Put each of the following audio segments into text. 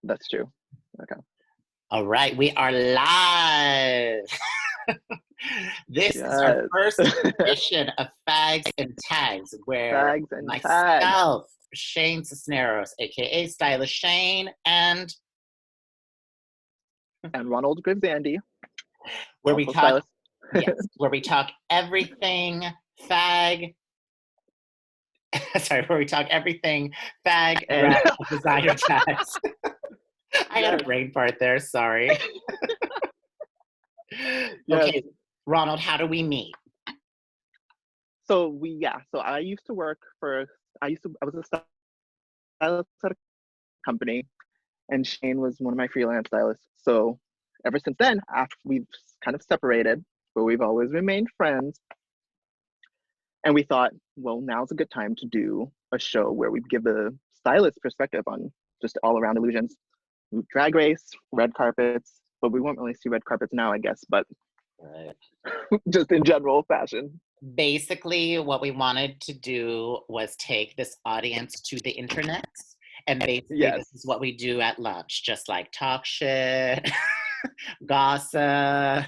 That's true. Okay. All right, we are live. This is our Yes. first edition of Fags and Tags, where Bags and tags. myself, Shane Cisneros, aka Stylish Shane, and And Ronald Grizandy, where we also talk, stylist. yes, where we talk everything fag. Sorry, where we talk everything fag, And rap, designer tags. I got a yes, brain fart there. Sorry. yes. Okay, Ronald, how do we meet? So I used to work for I was a stylist at a company, and Shane was one of my freelance stylists. So ever since then, after we've kind of separated, but we've always remained friends. And we thought, well, now's a good time to do a show where we give the stylist perspective on just all around illusions, drag race, red carpets. But we won't really see red carpets now, I guess, but Right. just in general fashion. Basically, what we wanted to do was take this audience to the internet. And basically, Yes. this is what we do at lunch, just like talk shit, gossip.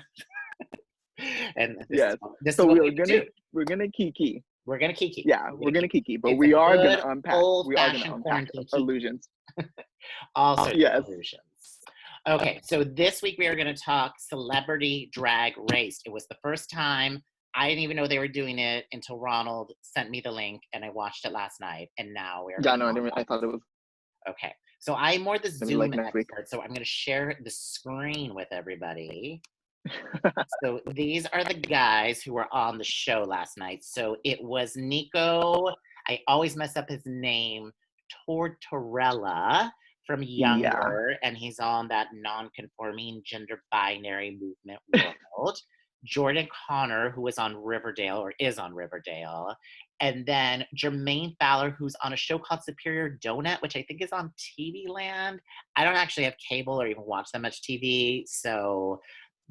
And Yes. this is So what we do. we're gonna kiki. We're going to kiki. Yeah, We're we're gonna gonna kiki. kiki, but It's a good old we are gonna fashioned unpack quarantine kiki. illusions. Also Yes. illusions. Okay, so this week we are going to talk celebrity drag race. It was the first time. I didn't even know they were doing it until Ronald sent me the link, and I watched it last night. And now we're Yeah, going no, to. I thought it was Okay, so I'm more the gonna be like Zoom next week. expert, so I'm going to share the screen with everybody. So these are the guys who were on the show last night. So it was Nico. I always mess up his name. Tortorella from Yeah. Younger, and he's on that non-conforming gender binary movement world. Jordan Connor, who was on Riverdale or is on Riverdale, and then Jermaine Fowler, who's on a show called Superior Donut, which I think is on TV Land. I don't actually have cable or even watch that much TV, so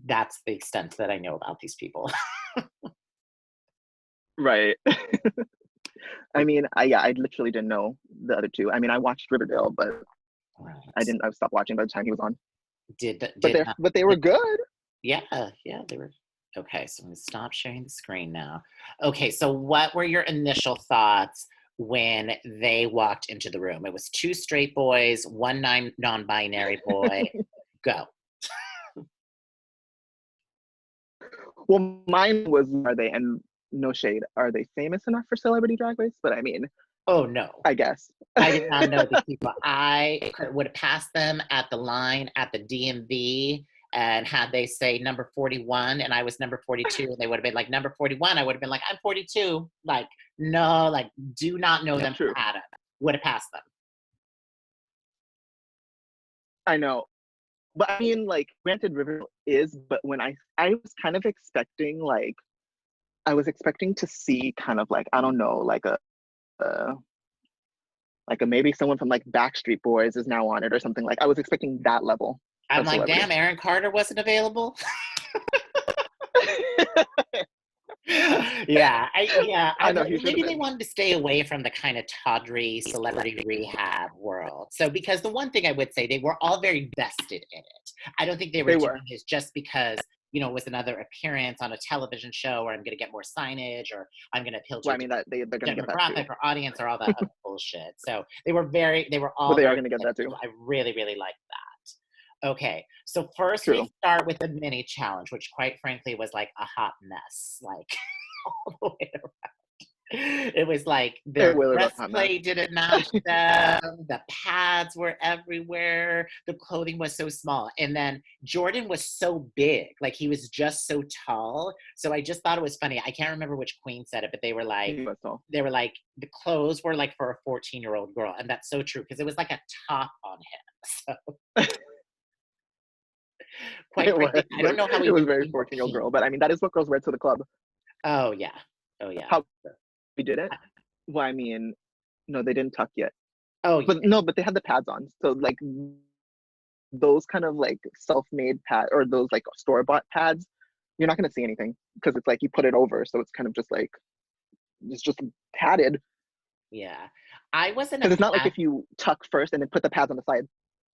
that's the extent that I know about these people. Right. I mean, I literally didn't know the other two. I mean, I watched Riverdale, but Right. I stopped watching by the time he was on. Did But did they were good. yeah, yeah, they were okay. So I'm gonna stop sharing the screen now. Okay, so what were your initial thoughts when they walked into the room? It was two straight boys, one non-binary boy. Go. Well, mine was, are they, and no shade, are they famous enough for Celebrity Drag Race? But I mean, Oh no. I guess. I did not know these people. I would have passed them at the line at the DMV, and had they say number 41 and I was number 42, and they would have been like number 41, I would have been like, I'm 42. Like, no, like, do not know them from True. Adam. Would have passed them. I know. But I mean, like, granted, Riverdale is, but I was kind of expecting, like, I was expecting to see kind of like, I don't know, uh, like a maybe someone from like Backstreet Boys is now on it or something. Like, I was expecting that level I'm of like, celebrity. damn, Aaron Carter wasn't available. Yeah, I know he should have maybe they been. wanted to stay away from the kind of tawdry celebrity rehab world. So, because the one thing I would say, they were all very vested in it. I don't think they were They doing were. this just because, it was another appearance on a television show, or I'm going to get more signage, or I'm going to appeal to Well, a I mean, different they're gonna get that too. demographic or audience, or all that other bullshit. So they were But all they are very gonna get that too. So I really, really liked that. Okay, so first we True. start with the mini challenge, which quite frankly was like a hot mess. Like, all the way around. It was like It their really was hot mess. breastplate didn't match them. The pads were everywhere. The clothing was so small. And then Jordan was so big. Like, he was just so tall. So I just thought it was funny. I can't remember which queen said it, but they were like, He was tall. the clothes were like for a 14-year-old girl. And that's so true, because it was like a top on him. So quite It was. frankly, I don't know how It he was didn't very see more 14-year-old pink. girl. But I mean, that is what girls wear to the club. Oh yeah. Oh yeah. How we did it? Well, I mean, no, they didn't tuck yet. Oh yeah. But no, but they had the pads on. So like those kind of like self-made pad or those like store-bought pads, you're not gonna see anything because it's like you put it over, so it's kind of just like it's just padded. Yeah. I wasn't a Because it's not like pad. if you tuck first and then put the pads on the side.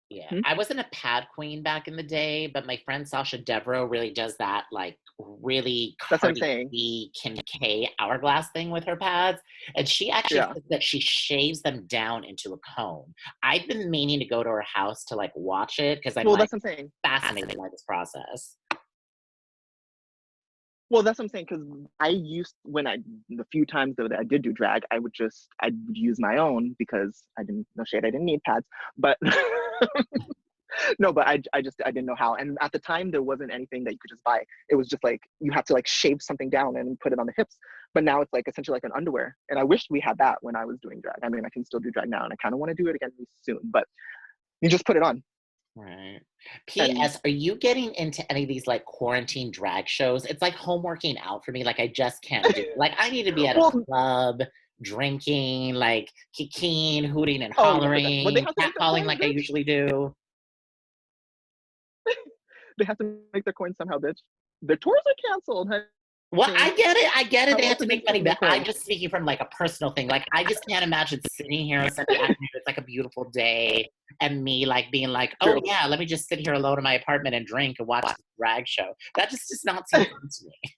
Yeah, Hmm? I wasn't a pad queen back in the day, but my friend Sasha Devereaux really does that, like, really That's what I'm Cardi saying. B, Kim K hourglass thing with her pads, and she actually Yeah. says that she shaves them down into a cone. I've been meaning to go to her house to, like, watch it because 'cause I'm, Well, like, that's what I'm saying. fascinated by this process. Well, that's what I'm saying because I used when I the few times that I did do drag, I would use my own because I didn't no shade, I didn't need pads, but no, but I didn't know how. And at the time, there wasn't anything that you could just buy. It was just like you have to like shave something down and put it on the hips. But now it's like essentially like an underwear. And I wish we had that when I was doing drag. I mean, I can still do drag now, and I kind of want to do it again soon. But you just put it on, Right. and PS, are you getting into any of these, like, quarantine drag shows? It's like home working out for me, like, I just can't do it. Like, I need to be at a well, club, drinking, like, kikiing, hooting and oh, 100%. Well, they hollering, have to make their catcalling coins, like I bitch. usually do. They have to make their coins somehow, bitch. Their tours are canceled, Well, honey. I get it, How they have else to are they make money, making their but I'm coins? just speaking from, like, a personal thing, like, I just can't imagine sitting here on Sunday afternoon, it's like a beautiful day, and me, like, being like, "Oh, True. yeah, let me just sit here alone in my apartment and drink and watch this drag show." That just does not seem fun to me.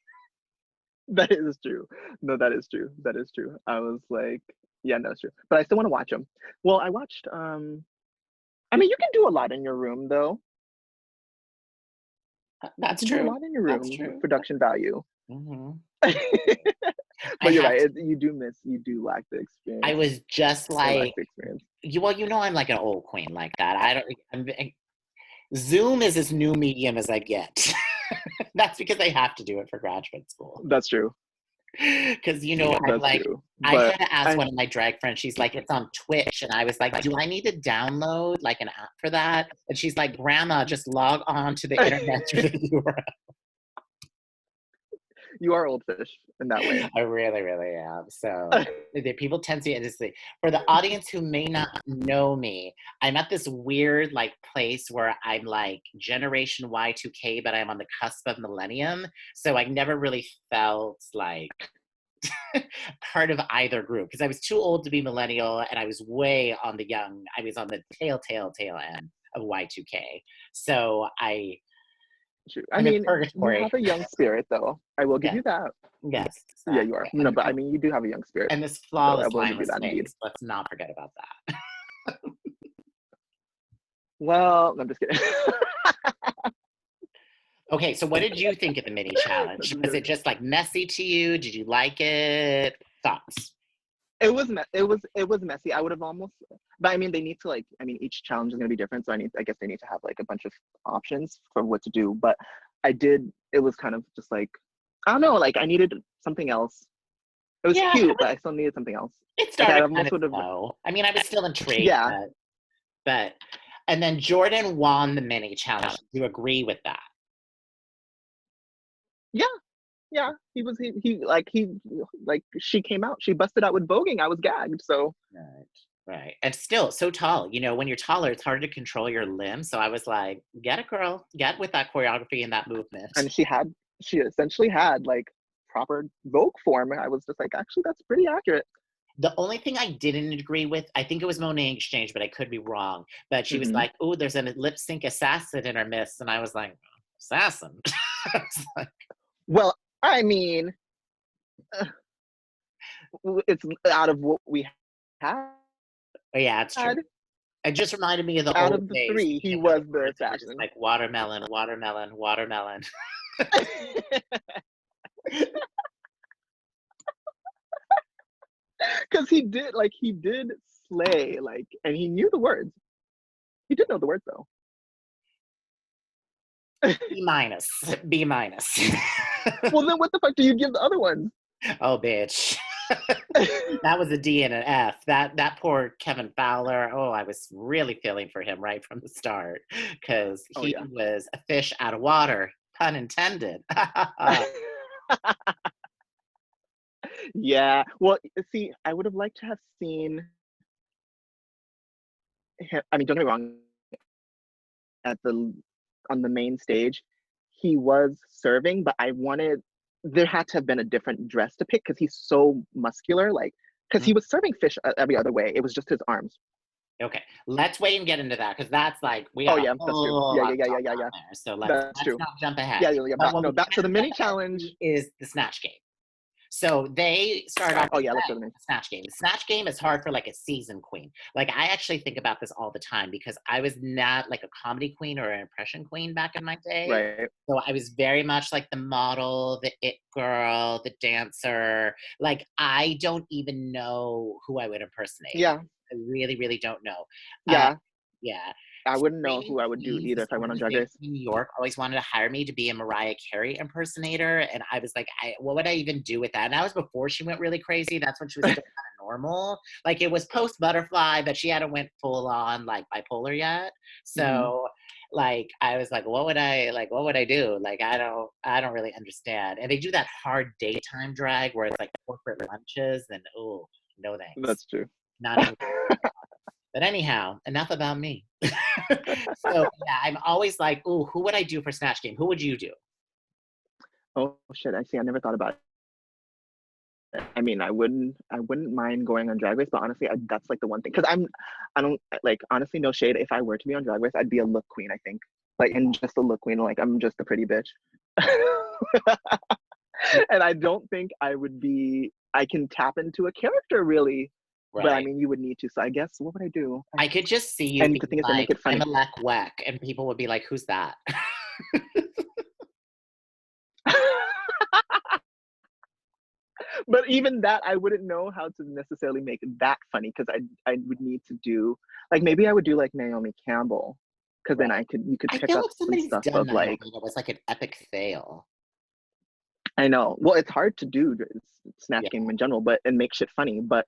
That is true. No, that is true. That is true. I was like, yeah, no, it's true. But I still want to watch them. Well, I watched. I mean, you can do a lot in your room, though. You That's can do a true. lot in your That's room with true. production value. Mhm. But I you're have right. to You do lack the I experience. was just Or lack like the experience. I'm like an old queen like that. I don't Zoom is as new medium as I get. That's because I have to do it for graduate school. That's true. Because I'm That's like, true. I But had to ask I one of my drag friends. She's like, it's on Twitch, and I was like, do I need to download like an app for that? And she's like, Grandma, just log on to the internet through the URL. you are old fish in that way. I really, really am. So the people tend to see. For the audience who may not know me, I'm at this weird like place where I'm like generation Y2K, but I'm on the cusp of millennium. So I never really felt like part of either group because I was too old to be millennial and I was way on the young, I was on the tail end of Y2K. So True. I I'm in mean, you purgatory. have a young spirit, though. I will give Yes, you that. yes, Yeah, you are. exactly. No, but I mean, you do have a young spirit, And this so I flawless, will give you mindless that indeed. face. Let's not forget about that. Well, I'm just kidding. Okay, so what did you think of the mini No, challenge? just Was kidding. it just like messy to you? Did you like it? Thoughts? It was messy. I would have almost, but I mean, they need to like. I mean, each challenge is going to be different, so I guess they need to have like a bunch of options for what to do. But I did. It was kind of just like, I don't know. Like I needed something else. It was Yeah, cute, but I still needed something else. it Like I started kind almost of would have. slow. I mean, I was still intrigued, Yeah, but and then Jordan won the mini challenge. Do you agree with that? yeah, yeah. He like she came out. She busted out with voguing. I was gagged. So Right. Right. And still so tall. When you're taller, it's hard to control your limbs. So I was like, get it, girl. Get with that choreography and that movement. and she essentially had like proper Vogue form. I was just like, actually, that's pretty accurate. The only thing I didn't agree with, I think it was Monet Exchange, but I could be wrong. But she was Hmm. like, "Oh, there's a lip sync assassin in our midst," and I was like, "Assassin?" I was like, Well, I mean, uh, it's out of what we had. oh, yeah, it's true. It just reminded me of the Out old of the days. three, he You know, the was the words that were just assassin. like watermelon, watermelon, watermelon. Because he did slay, like, and he knew the words. He did know the words though. B minus, B minus. Well, then what the fuck do you give the other ones? Oh, bitch. That was a D and an F. That poor Kevin Fowler. Oh, I was really feeling for him right from the start because Oh he yeah. was a fish out of water, pun intended. Yeah. Well, see, I would have liked to have seen him. I mean, don't get me wrong. At the on the main stage, he was serving, but I wanted there had to have been a different dress to pick because he's so muscular. Like, because he was serving fish every other way. It was just his arms. Okay, let's wait and get into that because that's like we Oh got a yeah, that's true. whole Yeah, lot yeah, to yeah, talk yeah, yeah, about yeah. there. So That's let's true. not jump ahead. Yeah, yeah, yeah. But what No, we back. So the can jump mini ahead challenge. to is the Snatch game. So they start off Oh with yeah, let's go to saying the mini. the Snatch game. The Snatch game is hard for like a season queen. Like I actually think about this all the time because I was not like a comedy queen or an impression queen back in my day. Right. So I was very much like the model, the it girl, the dancer. Like I don't even know who I would impersonate. Yeah, I really, really don't know. Uh, yeah. yeah. I wouldn't know Screaming who I would do Queens, either this if I went on Drag organization Race. in New York, always wanted to hire me to be a Mariah Carey impersonator. And I was like, what would I even do with that? And that was before she went really crazy. That's when she was still kind of normal. Like it was post Butterfly, but she hadn't went full on like bipolar yet. Hmm. So like I was like, what would I do? Like I don't really understand. And they do that hard daytime drag where it's like corporate lunches and oh no thanks. That's true. Not even. But anyhow, enough about me. So yeah, I'm always like, "Ooh, who would I do for Snatch Game? Who would you do?" Oh shit! I see. I never thought about it. I mean, I wouldn't mind going on Drag Race, but honestly, that's like the one thing because I don't like honestly, no shade. If I were to be on Drag Race, I'd be a look queen. I think, like, and just a look queen. Like, I'm just a pretty bitch, and I don't think I would be. I can tap into a character really, but I Right. mean, you would need to. So I guess what would I do? I could just see you And the being thing is, they make like, it "I'm a funny. Lek Weck," and people would be like, "Who's that?" But even that, I wouldn't know how to necessarily make that funny because I would need to do like maybe I would do like Naomi Campbell because then Right. you could I pick feel up like some somebody's stuff done of Naomi like that was like an epic fail. I know well it's hard to do Snatch Yeah, Game in general but and make shit funny but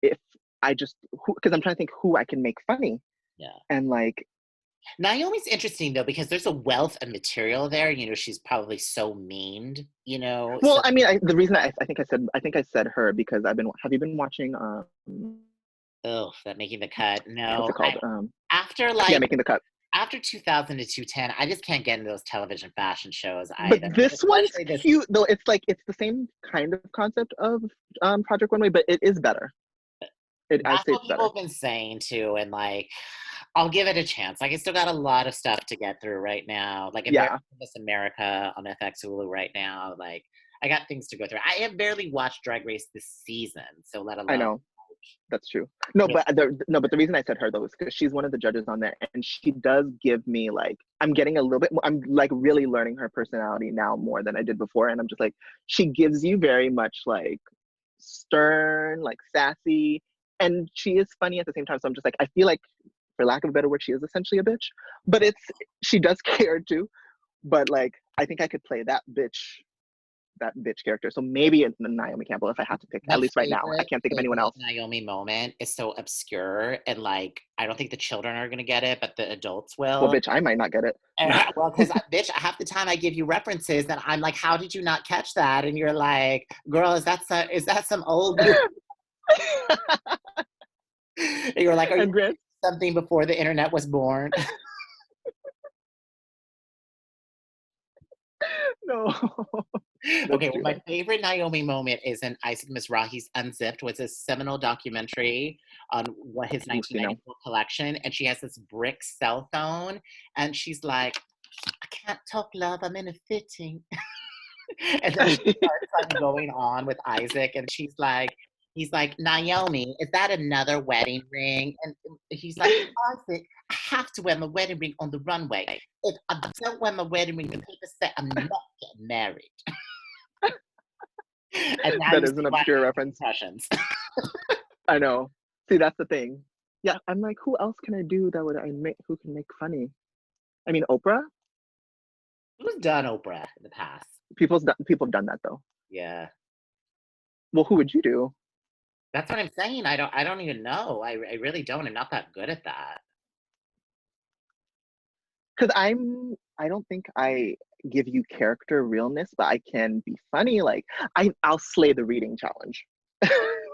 if I just because I'm trying to think who I can make funny yeah. and like Naomi's interesting though because there's a wealth of material there. You know, she's probably so meaned. You know, well so I mean the reason I think I said her because I've been have you been watching oh, that making the cut. what's No, it called after yeah like making the cut. after 2000 to 210, I just can't get into those television fashion shows But either. this one's Especially this. cute, though. It's like it's the same kind of concept of Project Runway, but it is better. I'd That's say what it's people better. have been saying too, and like, I'll give it a chance. Like, I still got a lot of stuff to get through right now. Like, I'm very Yeah, Miss America on FX Hulu right now. Like, I got things to go through. I have barely watched Drag Race this season, so let I alone know that's true. No, really. but the reason I said her though is because she's one of the judges on there, and she does give me like I'm getting a little bit. More, I'm like really learning her personality now more than I did before, and I'm just like she gives you very much like stern, like sassy, and she is funny at the same time. So I'm just like I feel like, for lack of a better word, she is essentially a bitch, but it's she does care too. But like I think I could play that bitch character. So maybe it's Naomi Campbell if I had to pick. At My least right now, I can't think of anyone favorite else. Naomi moment is so obscure, and like, I don't think the children are gonna get it, but the adults Well, will. bitch, I might not get it. Well, because bitch, half the time I give you references, and I'm like, "How did you not catch that?" And you're like, "Girl, is that some old?" And you're like, "Are you And Grant, something before the internet was born?" no, that's Okay, well, true my though. favorite Naomi moment is in Isaac Mizrahi's Unzipped, was a seminal documentary on what his Ooh, see now. 1994 collection, and she has this brick cell phone, and she's like, "I can't talk, love. I'm in a fitting." And then she starts like going on with Isaac, and he's like, "Naomi, is that another wedding ring?" And he's like, "Isaac, I have to wear my wedding ring on the runway. If I don't wear my wedding ring, the paper say I'm not getting married." And now That you is an see why obscure I make reference. impressions. I know. See, that's the thing. Yeah, I'm like, who else can I do that would I make? Who can make funny? I mean, Oprah. Who's done Oprah in the past? People have done that though. Yeah, Well, who would you do? that's what I'm saying. I don't even know. I really don't. I'm not that good at that. Because I don't think I give you character realness, but I can be funny. Like I'll slay the reading challenge.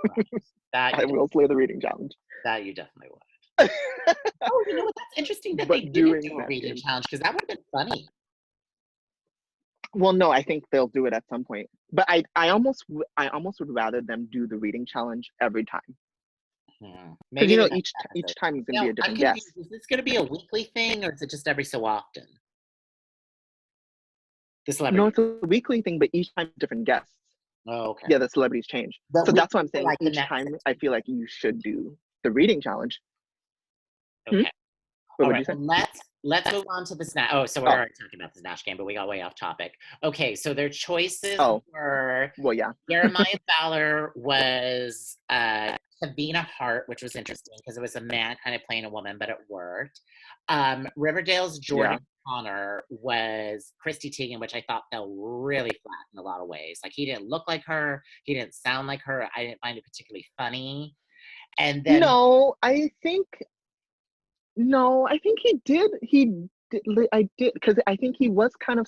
Right. That I you will slay the reading challenge. that you definitely would. Oh, you know what? That's interesting that they But didn't doing do a Snatch reading Game. challenge because that would have been funny. Well, no, I think they'll do it at some point. But I almost would rather them do the reading challenge every time. Hmm. Because Maybe the next each episode. time is going to be No, a I'm different confused. guest. Is this going to be a weekly thing, or is it just every so often? The No, celebrity. it's a weekly thing, but each time different guests. Oh, okay. Yeah, the celebrities change. But So that's what weekly I'm for saying. like the Each next time, 6 I weeks. feel like you should do the reading challenge. Hmm? Okay. What All would right. you say? Well, let's move on to the snatch. Oh, so we're Oh, already talking about the snatch game, but we got way off topic. Okay, so their choices oh, were well, yeah. Jeremiah Fowler was Savina Hart, which was interesting because it was a man kind of playing a woman, but it worked. Riverdale's Yeah. Jordan Connor was Christy Teigen, which I thought fell really flat in a lot of ways. Like he didn't look like her, he didn't sound like her. I didn't find it particularly funny. And then No, I think no, I think he did. I did because I think he was kind of.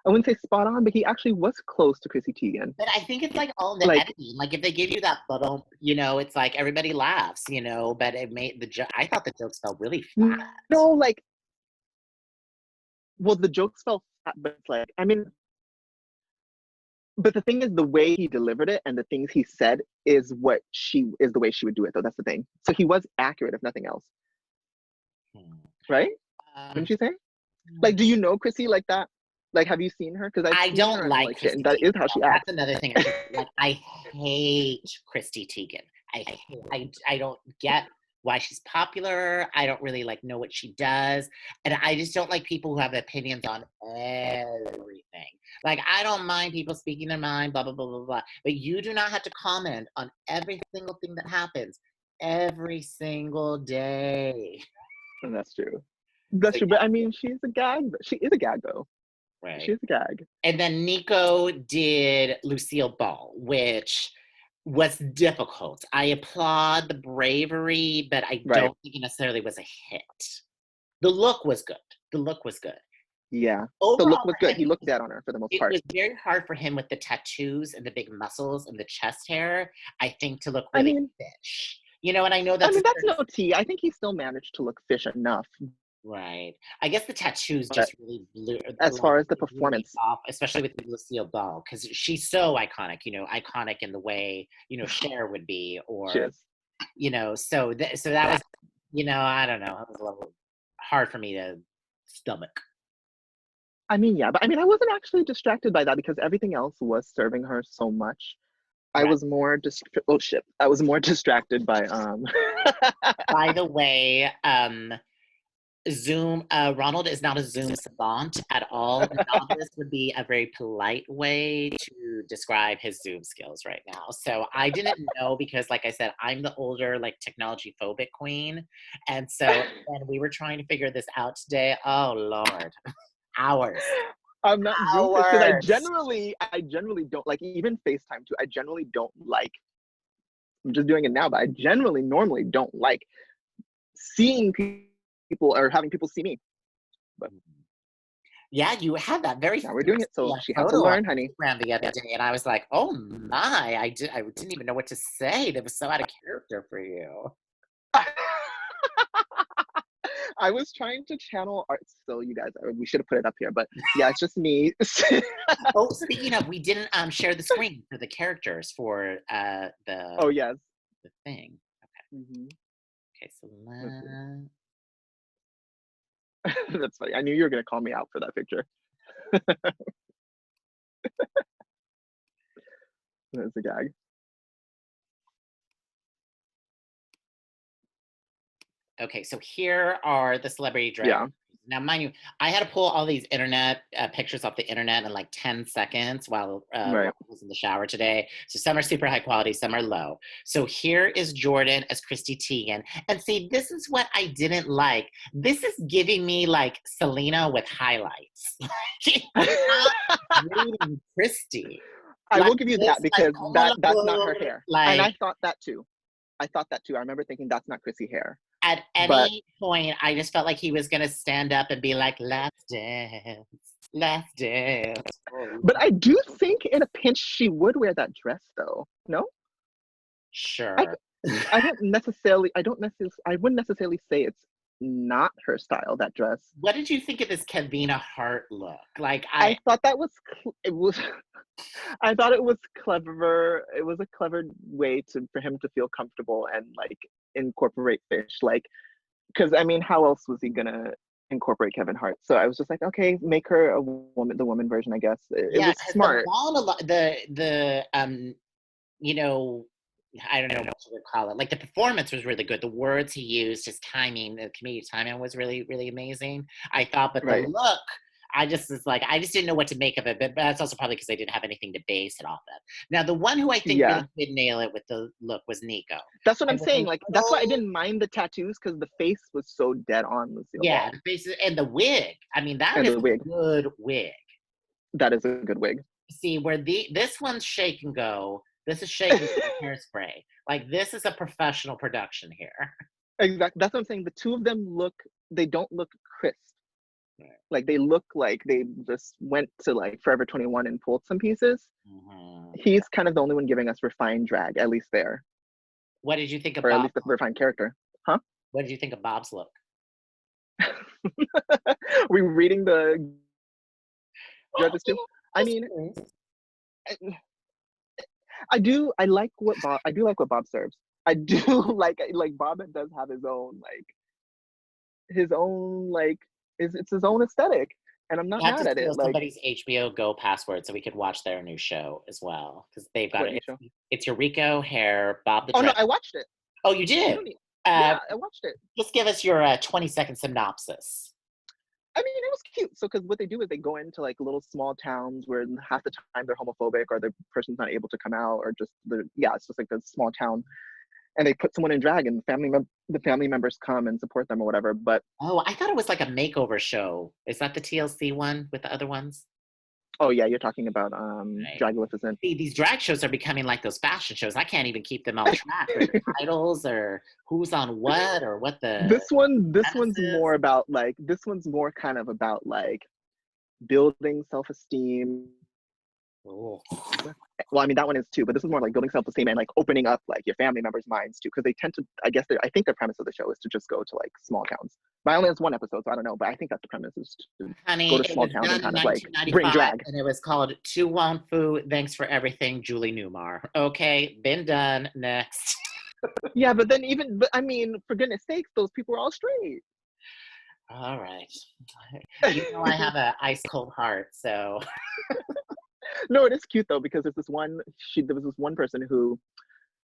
I wouldn't say spot on, but he actually was close to Chrissy Teigen. but I think it's like all the Like, editing. Like if they give you that bubble, it's like everybody laughs, but it made I thought the jokes felt really flat. no, like, well, the jokes felt flat, but it's like, I mean, but the thing is, the way he delivered it and the things he said is the way she would do it, though. That's the thing. So he was accurate, if nothing else, Hmm. right? Um, Wouldn't you say? Like, do you know Chrissy like that? Like, have you seen her? Because I've I seen her don't and I'm like like, shit, and Christy that Teigen is at how all. she That's acts. another thing. Like I hate Christy Teigen. I don't get why she's popular. I don't really like know what she does, and I just don't like people who have opinions on everything. Like I don't mind people speaking their mind, blah blah blah blah blah. But you do not have to comment on every single thing that happens every single day. And that's true. So That's true. yeah, But I mean, she's a gag. She is a gag, though. She right. is a gag. And then Nico did Lucille Ball, which was difficult. I applaud the bravery, but I Right. don't think it necessarily was a hit. The look was good. The look was good. Yeah. The look Overall, was for good. him, He looked dead on her for the most it part. was very hard for him with the tattoos and the big muscles and the chest hair, I think, to look I really mean, fish. And I know I that's mean that's no tea. I think he still managed to look fish enough. right. I guess the tattoos But just really blew, as like, far as the blew me performance, off, especially with Lucille Ball, because she's so iconic. Iconic in the way Cher would be, she or is. so that was, I don't know, it was a little hard for me to stomach. I mean, yeah, but I mean, I wasn't actually distracted by that because everything else was serving her so much. I Right. was more oh shit. I was more distracted by By the way, Zoom, Ronald is not a Zoom savant at all. Novice would be a very polite way to describe his Zoom skills right now. So I didn't know because, like I said, I'm the older, like technology phobic queen. And so when we were trying to figure this out today, oh Lord, hours, I'm not Zoom because hours. I generally don't like even FaceTime too. I generally don't like. I'm just doing it now, but I generally normally don't like seeing people or having people see me. But Yeah, you had that very now we're doing thirsty it, so she had to photo on learn, honey. Instagram the other day, and I was like, "Oh my!" I didn't even know what to say. That was so out of character for you. I was trying to channel art. So you guys, we should have put it up here, but yeah, it's just me. Oh, speaking of, we didn't share the screen for the characters for Oh yes. the thing. Mm-hmm. Okay, so That's funny. I knew you were gonna call me out for that picture. That's a gag. okay, so here are the celebrity drag. Yeah. Now, mind you, I had to pull all these internet pictures off the internet in like 10 seconds while Right. I was in the shower today. So some are super high quality, some are low. So here is Jordan as Christy Teigen. And see, this is what I didn't like. This is giving me like Selena with highlights. Not reading Christy. I Like will give you this, that like, because como la that's not her flor, hair. And like I thought that too. I thought that too. I remember thinking that's not Chrissy hair. at But any point, I just felt like he was gonna stand up and be like, "Let's dance, let's dance." but I do think in a pinch she would wear that dress though. No? I Sure. I don't necessarily I wouldn't necessarily say it's not her style, that dress. What did you think of this Kevina Hart look? Like I thought that was it was I thought it was clever. It was a clever way for him to feel comfortable and like incorporate fish. Like, because I mean, how else was he gonna incorporate Kevin Hart? So I was just like, okay, make her a woman, the woman version, I guess. It yeah, was because smart. the you know, I don't know what you would call it. Like the performance was really good. The words he used, his timing, the comedic timing was really, really amazing. I thought, but the Right. look, I just didn't know what to make of it. But that's also probably because I didn't have anything to base it off of. Now, the one who I think Yeah. really did nail it with the look was Nico. That's what I'm And with saying. the Like, that's why I little- didn't mind the tattoos because the face was so dead on Lucille yeah, Ball. the faces and the wig. I mean, that And is the a wig. good wig. That is a good wig. See, where this one's shake and go, this is shake and go hairspray. Like this is a professional production here. Exactly. That's what I'm saying. The two of them they don't look crisp. Right. Like they look like they just went to like Forever 21 and pulled some pieces. Mm-hmm. He's kind of the only one giving us refined drag, at least there. What did you think of Or at Bob? least the refined character. Huh? What did you think of Bob's look? We reading the judges too? I mean, I like what Bob serves. I do like Bob does have his own like it's his own aesthetic, and I'm not You have mad to at steal it. Like, somebody's HBO Go password so we could watch their new show as well because they've got what it. new show? It's Eureka Hair, Bob the Oh no, Dress. I watched it. Oh, you You did? don't need. Uh, Yeah, I watched it. just give us your 20-second synopsis. I mean, it was cute. So, because what they do is they go into like little small towns where half the time they're homophobic or the person's not able to come out, or just it's just like a small town, and they put someone in drag, and the family members come and support them or whatever. But Oh, I thought it was like a makeover show. Is that the TLC one with the other ones? oh yeah, you're talking about Right. Dragnificent. See, these drag shows are becoming like those fashion shows. I can't even keep them on track or the titles or who's on what or what the This one's premises. more about like this one's more kind of about like building self-esteem. Oh. Well, I mean that one is too, but this is more like building self-esteem and like opening up like your family members' minds too, because they tend to. I think the premise of the show is to just go to like small towns. But I only has one episode, so I don't know. But I think that's the premise is to go Honey, to it small was towns and done in kind of like bring 1995 drag. and it was called To Wong Fu, Thanks for Everything, Julie Newmar. Okay, been done. Next. Yeah, but I mean, for goodness sakes, those people are all straight. All right. You know I have an ice cold heart, so. No, it is cute though because there was this one person who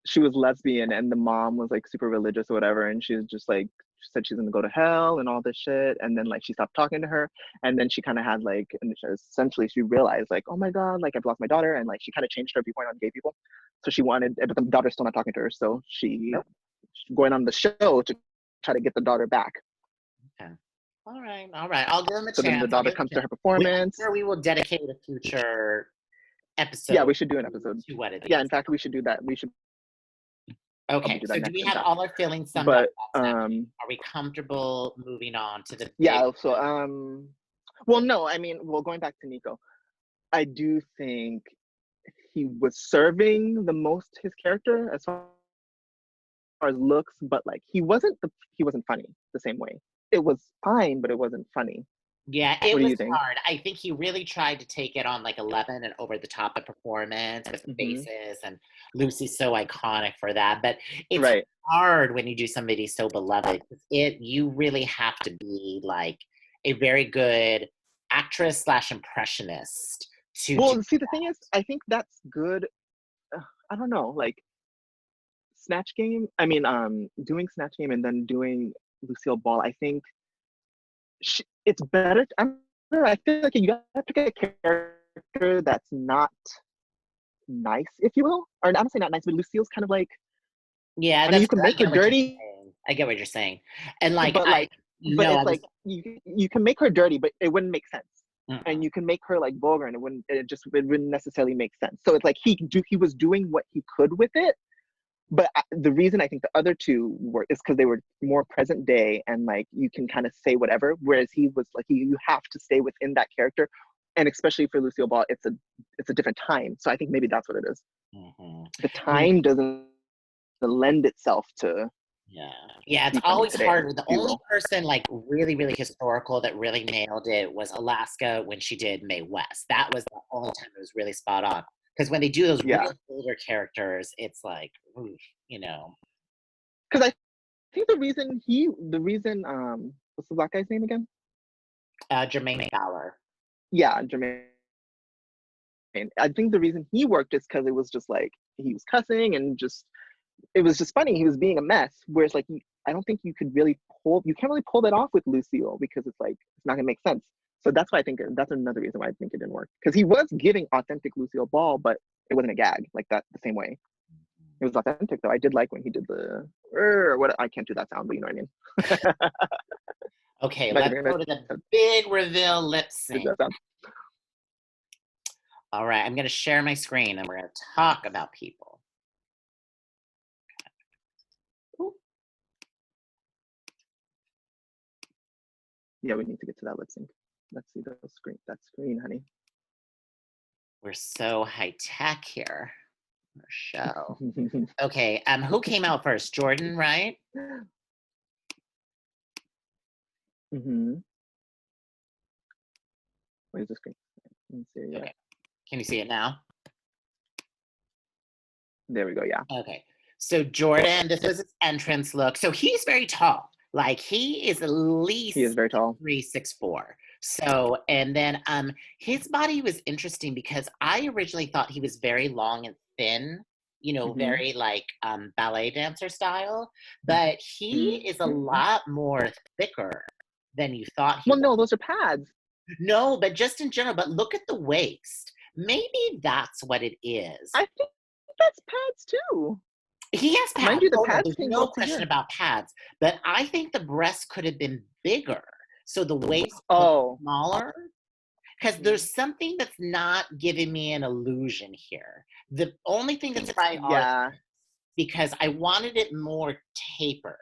she was lesbian and the mom was like super religious or whatever, and she was just like she said she's gonna go to hell and all this shit, and then like she stopped talking to her, and then she kind of had like and essentially she realized like, oh my god, like I've lost my daughter, and like she kind of changed her viewpoint on gay people, so she wanted, but the daughter's still not talking to her, so she's going on the show to try to get the daughter back. Okay. All right. I'll give them a So then the chance. I'll daughter give them comes a to chance. her performance. I'm sure we will dedicate a future Yeah, episode we should do an episode. to what it Yeah, is. in fact, we should do that. We should probably Okay, do so that do next. we In have fact, all our feelings summed up? but Are we comfortable moving on to the big? yeah. So well, no, I mean, well, going back to Nico, I do think he was serving the most his character as far as looks, but like he wasn't funny the same way. It was fine, but it wasn't funny. Yeah, What it do was you think? hard. I think he really tried to take it on like 11 and over the top of performance with the Mm-hmm. faces, and Lucy's so iconic for that. But it's Right. hard when you do somebody so beloved. You really have to be like a very good actress / impressionist to do Well, see, the thing that. is, I think that's good. I don't know, like Snatch Game. I mean, doing Snatch Game and then doing Lucille Ball. I think it's better. I feel like you have to get a character that's not nice, if you will, or I'm not saying not nice, but Lucille's kind of like. Yeah, I mean, you can I make her get what you're dirty, saying. I get what you're saying. And like but like, but I it's was like you can make her dirty, but it wouldn't make sense. And mm-mm. you can make her like vulgar, and it wouldn't necessarily make sense. So it's like he was doing what he could with it, but the reason I think the other two were is because they were more present day and like you can kind of say whatever, whereas he was like you have to stay within that character, and especially for Lucille Ball, it's a different time. So I think maybe that's what it is. Mm-hmm. The time doesn't lend itself to Yeah, it's Be funny always today, harder. The if you only will. person like really, really historical that really nailed it was Alaska when she did Mae West. That was the only time it was really spot on. Because when they do those Yeah, real older characters, it's like, oof, you know. because I think what's the black guy's name again? Jermaine Fowler. Yeah, Jermaine. I think the reason he worked is because it was just like he was cussing and just it was just funny. He was being a mess. Whereas like I don't think you can't really pull that off with Lucille because it's like it's not gonna make sense. So that's why I think that's another reason why I think it didn't work because he was giving authentic Lucille Ball, but it wasn't a gag like that the same way. It was authentic though. I did like when he did the what I can't do that sound, but you know what I mean. Okay, But let's go to the big reveal lip sync. All right, I'm going to share my screen and we're going to talk about people. Ooh. Yeah, we need to get to that lip sync. Let's see that screen, honey. We're so high tech here. Our show. Okay, who came out first? Jordan, right? Where's the screen? Let me see. Okay. Can you see it now? There we go. Yeah. Okay. So Jordan, this is his entrance look. So he's very tall. Like he is at least he is very tall. 3'6'4". So and then his body was interesting because I originally thought he was very long and thin, you know, very like ballet dancer style, but he is a lot more thicker than you thought he was. No, those are pads. No, but just in general, but look at the waist. Maybe that's what it is. I think that's pads too. He has pads. Mind you, the pads there's no question about pads, but I think the breast could have been bigger. So the waist smaller. Because there's something that's not giving me an illusion here. The only thing that's right because I wanted it more tapered.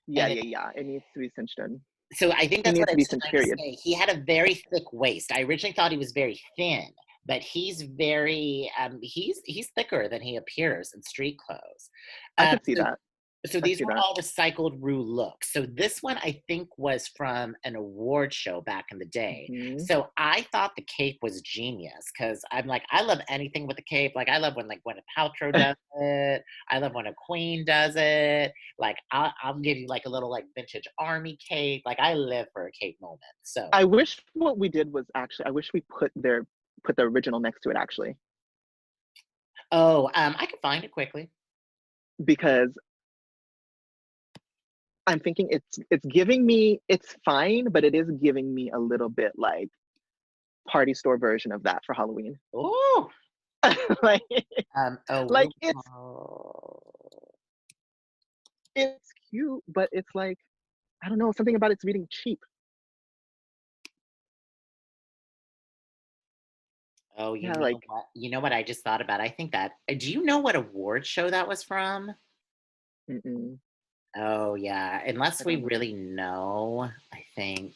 Yeah. It needs to be cinched in. So I think that's what I was trying to say. He had a very thick waist. I originally thought he was very thin, but he's very he's thicker than he appears in street clothes. I could see that. So these were all recycled Rue looks. So this one I think was from an award show back in the day. So I thought the cape was genius because I'm like, I love anything with the cape. Like I love when like Gwyneth Paltrow does it. I love when a queen does it. Like I'll give you like a little like vintage army cape. Like I live for a cape moment. So I wish what we did was actually I wish we put the original next to it actually. Oh, I could find it quickly. Because I'm thinking it's giving me it's fine, but it is giving me a little bit like party store version of that for Halloween. Oh, like like it's cute, but it's like I don't know, something about it's reading cheap. Oh, you know what? You know what I just thought about? I think that. Do you know what award show that was from? Oh yeah, unless we really know, I think.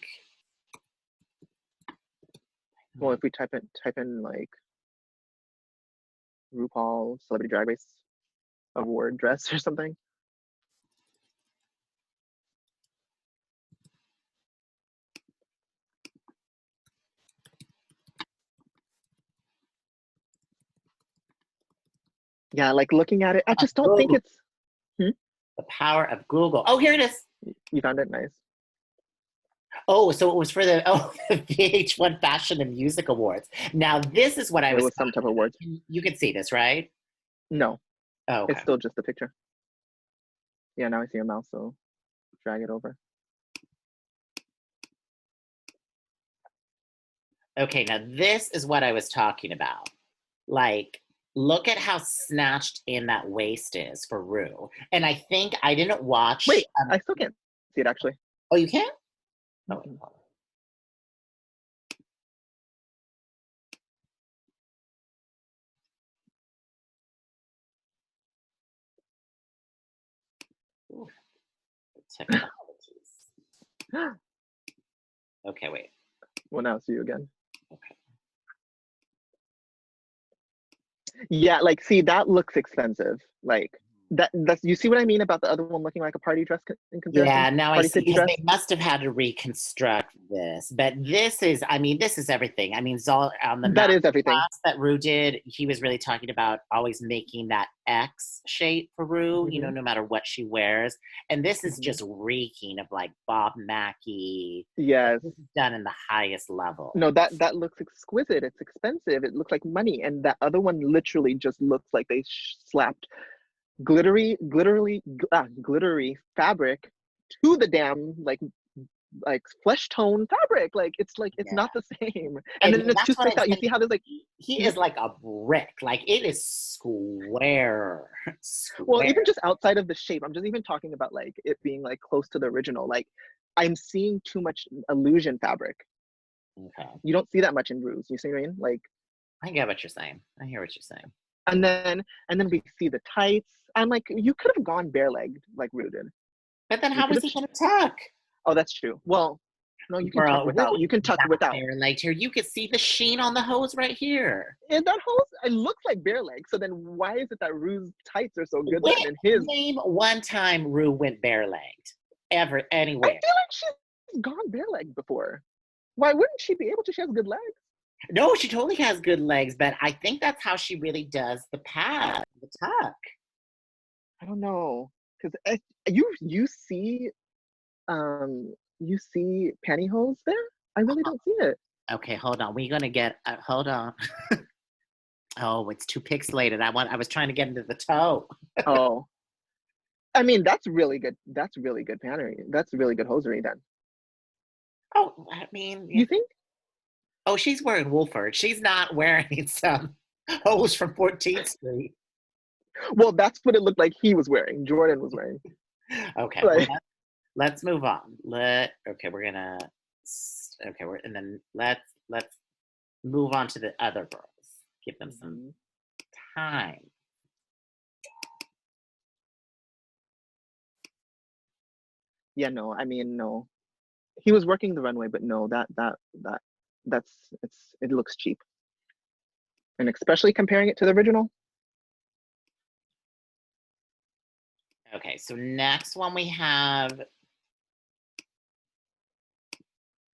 Well, if we type in like Rupaul Celebrity Drag Race award dress or something. Yeah, like looking at it, I just don't think it's the power of Google. Oh, here it is. You found it? Nice. Oh, so it was for the VH1 Fashion and Music Awards. Now, this is what I was. It was some type of awards. You can see this, right? No. Oh, okay. It's still just a picture. Yeah, now I see your mouse, so drag it over. Okay, now this is what I was talking about. Like, look at how snatched in that waist is for Rue. And I think I didn't watch. Wait, I still can't see it actually. Oh, you can't? Oh, Ooh, technologies. Okay, wait. Well, now see you again. Okay. Yeah, like see, that looks expensive. Like That's you see what I mean about the other one looking like a party dress in comparison? Yeah, now I Party see, city because dress. they must have had to reconstruct this. But this is, I mean, this is everything. I mean, Zol on the That math is everything. class that Rue did, he was really talking about always making that X shape for Rue, you know, Hmm. no matter what she wears. And this is Hmm. just reeking of like Bob Mackie. Like, Yes. this is done in the highest level. No, that looks exquisite. It's expensive. It looks like money, and that other one literally just looks like they slapped glittery fabric to the damn like flesh tone fabric. Like it's Yeah. not the same. And And then it's too that's what I spaced out. You said. see how there's like He even is like a brick. Like it is square. well, even Square. just outside of the shape, I'm just even talking about like it being like close to the original. Like I'm seeing too much illusion fabric. Okay. You don't see that much in Ruse. You see what I mean? Like I get what you're saying. I hear what you're saying. and then we see the tights. I'm like, you could have gone bare legged like Rue did. But then You how could was have. he going to tuck? Oh, that's true. Well, no, you can tuck Girl, Rue without. You was can tuck not without. bare legged here. You could see the sheen on the hose right here. And that whole it looks like bare legs. So then why is it that Rue's tights are so good When, then? And his, name one time Rue went bare legged. Ever, I anywhere. feel like she's gone bare legged before. Why wouldn't she be able to? She has good legs. No, she totally has good legs, but I think that's how she really does the pad, the tuck. I don't know, because you see pantyhose there. I really don't see it. Okay, hold on. We're gonna get. Hold on. Oh, it's too pixelated. I was trying to get into the toe. Oh, I mean that's really good. That's really good panty. That's really good hosiery then. Oh, I mean, You think? oh, she's wearing Wolford. She's not wearing some hose from 14th Street. Well, that's what it looked like he was wearing. Jordan was wearing. Okay, well, Like, let's move on. Okay, we're gonna. Okay, and then let's move on to the other girls. Give them some mhm. time. Yeah, no, I mean, no. He was working the runway, but no, that it looks cheap. And especially comparing it to the original. Okay, so next one we have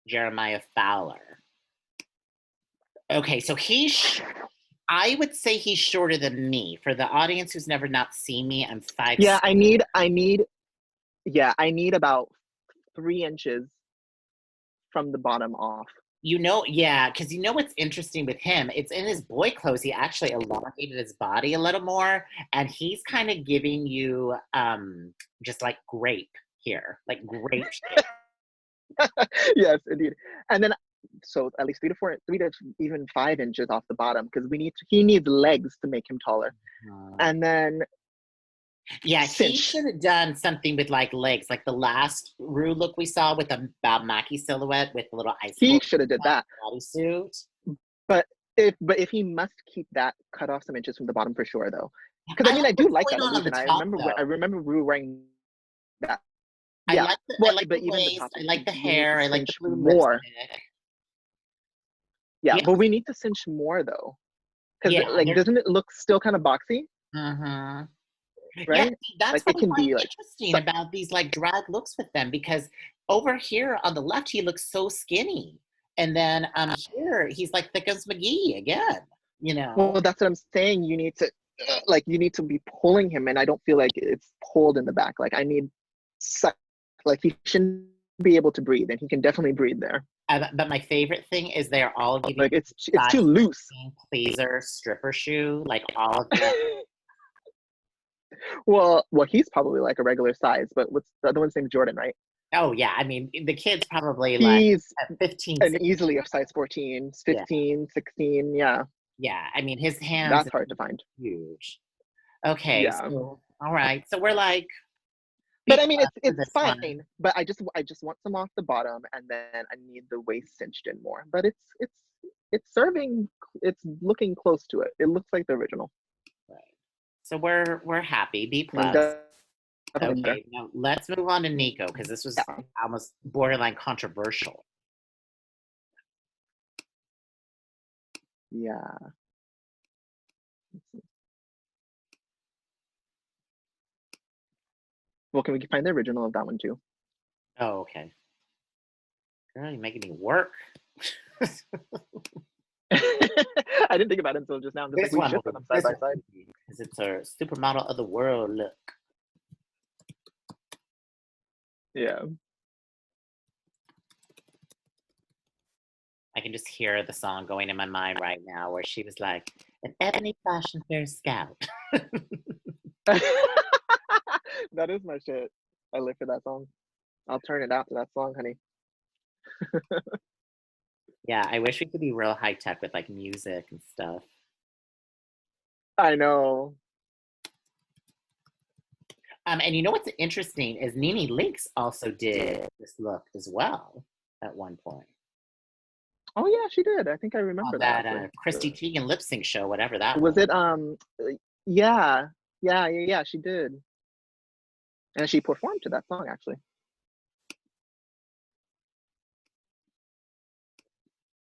Jeremiah Fowler. Okay, so I would say he's shorter than me. For the audience who's never not seen me, I'm 5'6". Yeah, I need about 3 inches from the bottom off. You know, yeah, because you know what's interesting with him? It's in his boy clothes. He actually elongated his body a little more, and he's kind of giving you just like grape here, like grape shape. Yes, indeed. And then so at least 3 to even 5 inches off the bottom because he needs legs to make him taller. And then Yeah, he cinch. should have done something with like legs, like the last Rue look we saw with the Bob Mackie silhouette with the little He icicle should have did that. bodysuit. But if he must keep that, cut off some inches from the bottom for sure though. Because I I mean like I do what's like going that on the illusion. top I though. remember Rue wearing that. I Yeah. like I Well, like but the even the waist. top, I like the we need to hair. I like the cinch blue more. lipstick. Yeah, Yeah, but we need to cinch more though. Because yeah. like doesn't it look still kind of boxy? Mm-hmm. Yeah, Right? see, that's Like what it I can find be like interesting about these like drag looks with them because over here on the left he looks so skinny, and then here he's like thick as McGee again. You know. well, that's what I'm saying. You need to you need to be pulling him, and I don't feel like it's pulled in the back. Like I need suck. Like he shouldn't be able to breathe, and he can definitely breathe there. But my favorite thing is they're all giving Like it's too size loose. 14 pleaser stripper shoe, like all of them. Well, he's probably like a regular size, but what's the other one's named Jordan, right? Oh yeah, I mean the kid's probably like He's at 15, an 16. easily a size 14, Yeah, 15, 16. Yeah, yeah. I mean his hands that's are hard to find. huge. Okay, Yeah. so all right, so we're like But B I mean, plus for it's this one. fine. But I just want some off the bottom, and then I need the waist cinched in more. But it's serving. It's looking close to it. It looks like the original. Right. So we're happy. B I mean, plus. definitely better. Okay, now let's move on to Nico because this was Yeah. almost borderline controversial. Yeah. Well, can we find the original of that one too? Oh, okay. Girl, you're making me work. I didn't think about it until just now. I'm just like, This we one should will put be them side by side. because it's a supermodel of the world look. Yeah. I can just hear the song going in my mind right now where she was like, an ebony fashion fair scout. That is my shit. I live for that song. I'll turn it out to that song, honey. Yeah, I wish we could be real high tech with like music and stuff. I know. And you know what's interesting is Nene Leakes also did this look as well at one point Oh yeah, she did. I think I on remember that that actually. Christy Teigen lip sync show, whatever that Was was. it yeah. Yeah, she did. And she performed to that song actually.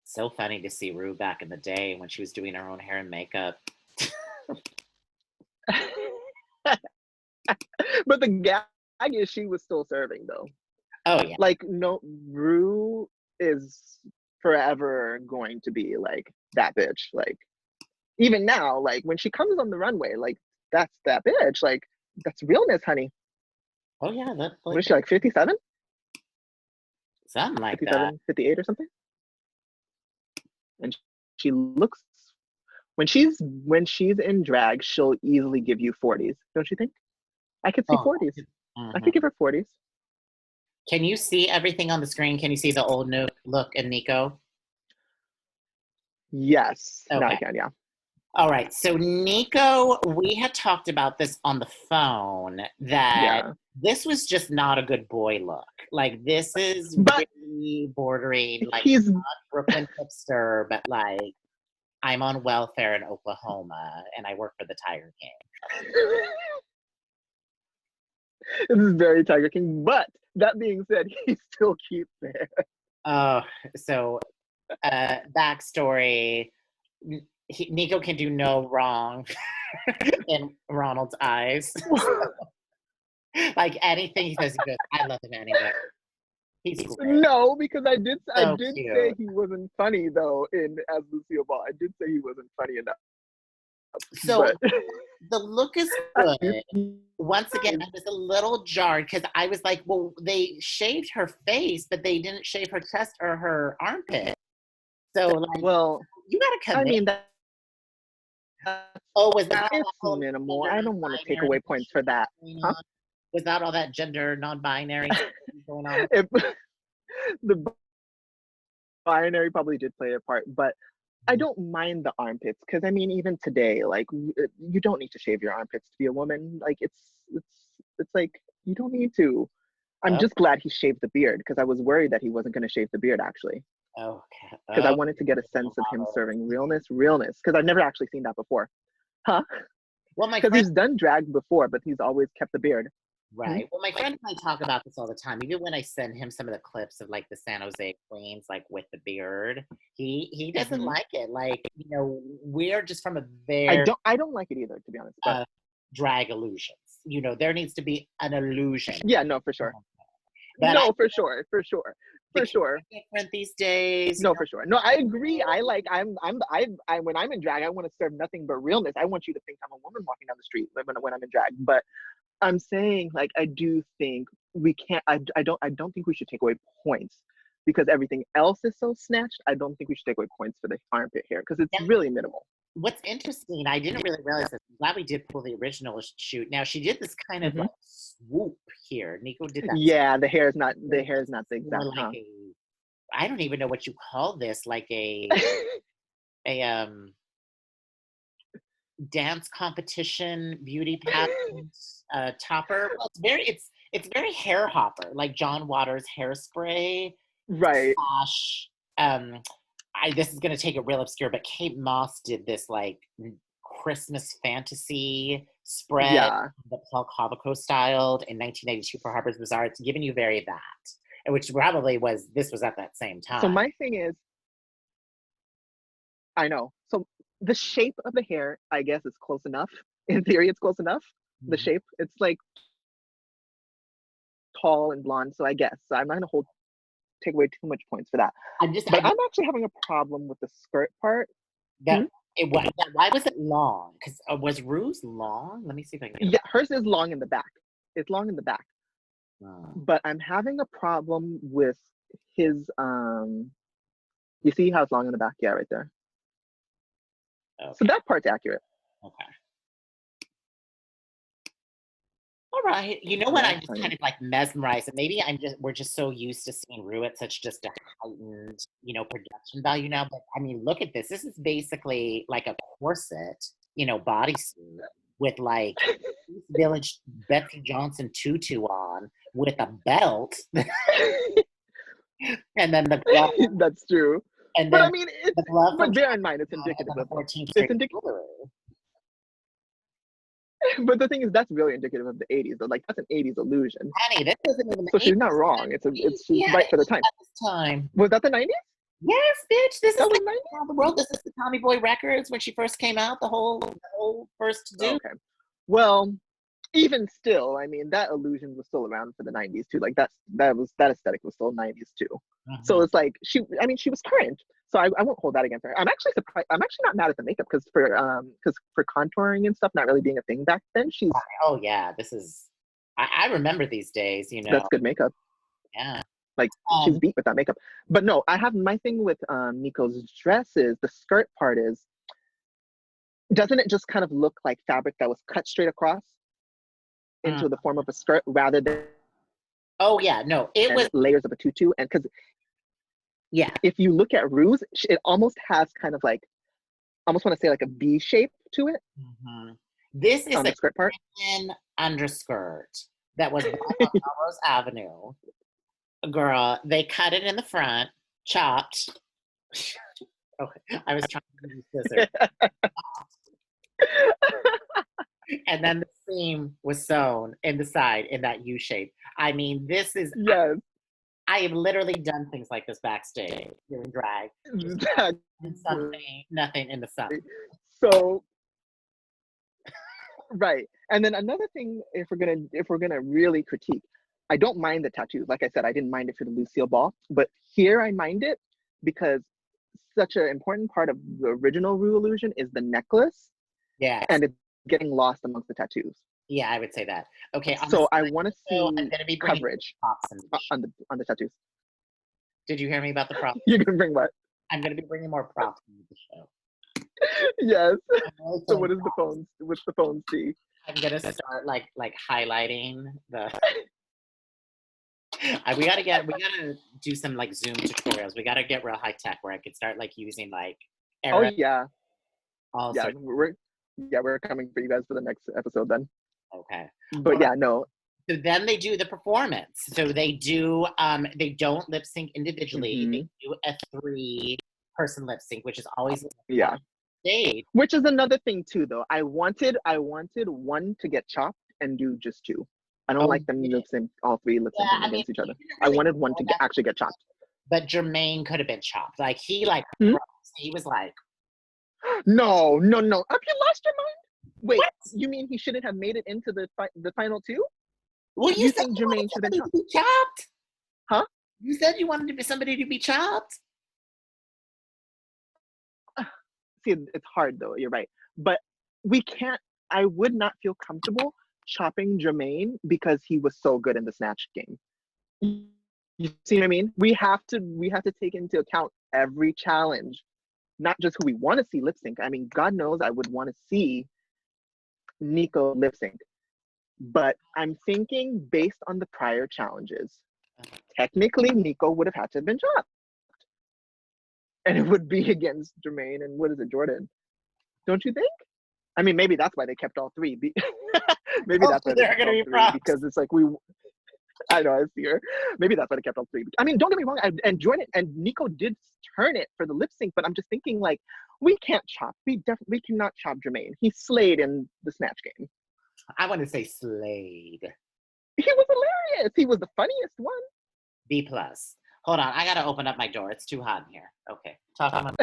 So funny to see Rue back in the day when she was doing her own hair and makeup. But the gag is she was still serving though. Oh yeah. Like no, Rue is forever going to be like that bitch. Like even now, like when she comes on the runway, like that's that bitch. Like that's realness, honey. Oh yeah, that What like is she like 57? something like that. 57, 58 or something? And she looks when she's in drag, she'll easily give you 40s, don't you think? I could see Oh, 40s. I mhm. could give her 40s. Can you see everything on the screen? Can you see the old look and Nico? Yes. Now I Okay. can, yeah. All right. So, Nico, we had talked about this on the phone that Yeah. this was just not a good boy look. Like, this is But really bordering, like, he's not Brooklyn hipster, but like, I'm on welfare in Oklahoma and I work for the Tiger King. this is very Tiger King. But that being said, he's still cute there. Oh, so backstory Nico can do no wrong in Ronald's eyes. Like anything he says, he goes, I love him anyway. He's great. No, because I So did say cute. he wasn't funny though in as Lucille Ball. I did say he wasn't funny enough. So But the look is I good. do Once again, I was a little jarred because I was like, well, they shaved her face, but they didn't shave her chest or her armpit. So, like, well, you gotta I commit. mean Oh, was that all that it's whole minimal. gender I don't want to take non-binary away points for that. going Huh? on? Was that all that gender non-binary going on? If, the binary probably did play a part, but I don't mind the armpits because I mean, even today, like you don't need to shave your armpits to be a woman. Like it's like you don't need to. I'm Oh, just glad he shaved the beard because I was worried that he wasn't going to shave the beard actually okay. because I Oh, wanted to get a sense of him serving realness because I've never actually seen that before, huh? well, my Because friend, he's done drag before, but he's always kept the beard. Hmm? right. Well, my friend and I talk about this all the time. Even when I send him some of the clips of like the San Jose Queens, like with the beard, he doesn't Hmm. like it. Like, we're just from a I very don't like it either, to be honest. But drag illusions. There needs to be an illusion. yeah, no, for sure. But I No, for sure, for sure, the for kids sure. are different these days. No, for sure. No, I agree. I like. I when I'm in drag, I want to serve nothing but realness. I want you to think I'm a woman walking down the street when I'm in drag. But I'm saying, like, I do think we can't. I don't think we should take away points because everything else is so snatched. I don't think we should take away points for the armpit hair because it's Now, really minimal. what's interesting, I didn't really realize this. I'm glad we did pull the original shoot. Now she did this kind of Hmm. like swoop here. Nico did that. Yeah, the hair is This not is the more exact, like huh? a, I don't even know what you call this, like a dance competition beauty pageant topper. Well, it's very hair hopper, like John Waters hairspray Right. slash this is gonna take it real obscure, but Kate Moss did this like Christmas fantasy spread Yeah. that Paul Cavaco styled in 1992 for Harper's Bazaar. It's giving you very that, and which probably this was at that same So time. my thing is, I know. So the shape of the hair, I guess, is close enough. In theory, it's close enough. The Mhm. shape, it's like tall and blonde, so I guess. So I'm not gonna take away too much points for that. I'm just, But I'm actually having a problem with the skirt part. that it was, why was it long? Because was Rue's long? Let me see if I can get Yeah, hers is long in the back. It's long in the back. it. But I'm having a problem with his you see how it's long in the back? Yeah, right there. Okay. So that part's accurate. Okay. All right. You know what? I'm just kind of like mesmerized. And maybe we're just so used to seeing Rue at such just a heightened, production value now. But I mean, look at this. This is basically like a corset, bodysuit with like East Village Betsy Johnson tutu on with a belt. And then the glove. That's true. And but then I mean, but bear in mind, it's indicative of 14th it's indicative. But the thing is, that's really indicative of the 80s. Though. Like, that's an 80s illusion. Honey, that wasn't even the so 80s. she's not wrong. She's right for the time. Time. Was that the 90s? Yes, bitch. This that is was like around the world. This is the Tommy Boy Records when she first came out. The whole first to do. Okay. Well, even still, I mean, that illusion was still around for the 90s too. Like that aesthetic was still 90s too. So it's like she was current. So I won't hold that against her. I'm actually surprised. I'm actually not mad at the makeup because for contouring and stuff not really being a thing back then, she's. Oh yeah, this is. I remember these days. That's good makeup. Yeah. Like she's beat with that makeup. But no, I have my thing with Nico's dress is the skirt part is. Doesn't it just kind of look like fabric that was cut straight across into the form of a skirt rather than? Oh yeah, no, it was layers of a tutu, and because yeah, if you look at Rue's, it almost has kind of like, I almost want to say like a V shape to it. This is on the skirt part. Underskirt that was on Melrose Avenue. Girl, they cut it in the front, chopped. Okay, I was trying to use scissors. And then the seam was sewn in the side in that U shape. I mean, this is yes. I have literally done things like this backstage doing drag. Nothing in the sun. So right. And then another thing, if we're gonna really critique, I don't mind the tattoos. Like I said, I didn't mind it for the Lucille Ball, but here I mind it because such an important part of the original Rue illusion is the necklace. Yeah. And it's getting lost amongst the tattoos. Yeah, I would say that. Okay. So I want to see coverage on the tattoos. Did you hear me about the props? You're gonna bring what? I'm gonna be bringing more props into the show. Yes. So what is the phones? What's the phone see? I'm gonna start like highlighting the. We gotta do some like Zoom tutorials. We gotta get real high tech where I could start like using like. Oh yeah. Yeah, we're coming for you guys for the next episode then. Okay. But yeah, no. So then they do the performance. So they do. They don't lip sync individually. They do a 3-person lip sync, which is always stage. Which is another thing too, though. I wanted one to get chopped and do just 2. I don't like them lip sync all 3 lip syncing against each other. Really I wanted one to actually get chopped. But Jermaine could have been chopped. Like he he was like. No. Have you lost your mind? Wait, what? You mean he shouldn't have made it into the final 2? Well, you think Jermaine should have been chopped? Huh? You said you wanted somebody to be chopped. See, it's hard though. You're right, but we can't. I would not feel comfortable chopping Jermaine because he was so good in the Snatch game. You see what I mean? We have to take into account every challenge. Not just who we want to see lip sync. I mean, God knows I would want to see Nico lip sync. But I'm thinking based on the prior challenges, technically Nico would have had to have been chopped. And it would be against Jermaine and Jordan. Don't you think? I mean, maybe that's why they kept all 3. Maybe that's why they're going to be props. Because it's like I know, I see her. Maybe that's why they kept all 3. I mean, don't get me wrong. And Jordan and Nico did turn it for the lip sync, but I'm just thinking like, we can't chop. We cannot chop Jermaine. He slayed in the Snatch game. I want to say slayed. He was hilarious. He was the funniest one. B+. Hold on, I gotta open up my door. It's too hot in here. Okay, talk about.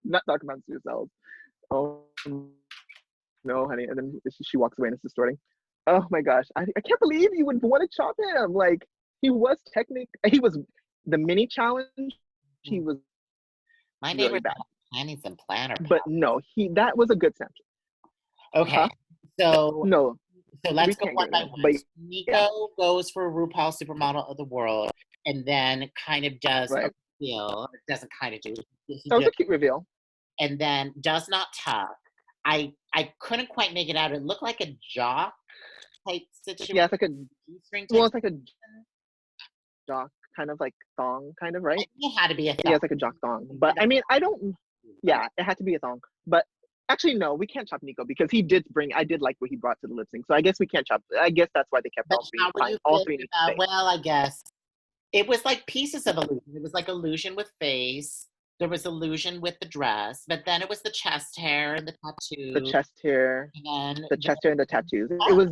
Not talking about yourselves. Oh no, honey. And then she walks away and it's distorting. Oh my gosh, I can't believe you would want to chop him. Like he was the mini challenge. He was My really neighbor's bad, got panties and planner but pouch. no, that was a good snatch. Okay, Huh? so No, we let's go can't one give it by to him. one. But So yeah, Nico goes for RuPaul Supermodel of the World, and then kind of does a right. reveal. Doesn't kind of do. He That was a just cute reveal. and then does not tuck. I couldn't quite make it out. It looked like a jock type Yeah, situation, it's like a G-string type. well, it's like a jock kind of like thong, kind of I right. think it had to be a Yeah, thong. it's like a jock thong. But I mean, I don't. Yeah, it had to be a thong. But actually, no, we can't chop Nico because he did bring. I did like what he brought to the lip sync. So I guess we can't chop. I guess that's why they kept But all three. how were Fine, you all feeling three need to about? stay. Well, I guess it was like pieces of illusion. It was like illusion with face. There was illusion with the dress, but then it was the chest hair and the The tattoo, chest hair, and the then chest hair, and the tattoos. It was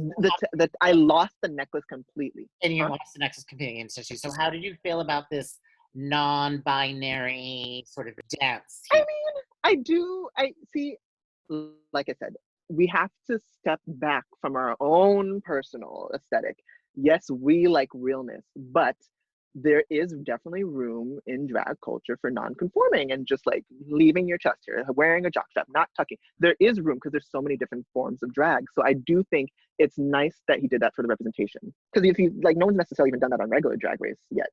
the I lost the necklace completely. and you Huh? watched the Nexus Companion Institute. So how did you feel about this non-binary sort of dance I here? mean, I do. I see. Like I said, we have to step back from our own personal aesthetic. Yes, we like realness, but there is definitely room in drag culture for non-conforming and just like leaving your chest here, wearing a jockstrap, not tucking. There is room because there's so many different forms of drag. So I do think it's nice that he did that for the representation. Because if you like, no one's necessarily even done that on regular Drag Race yet.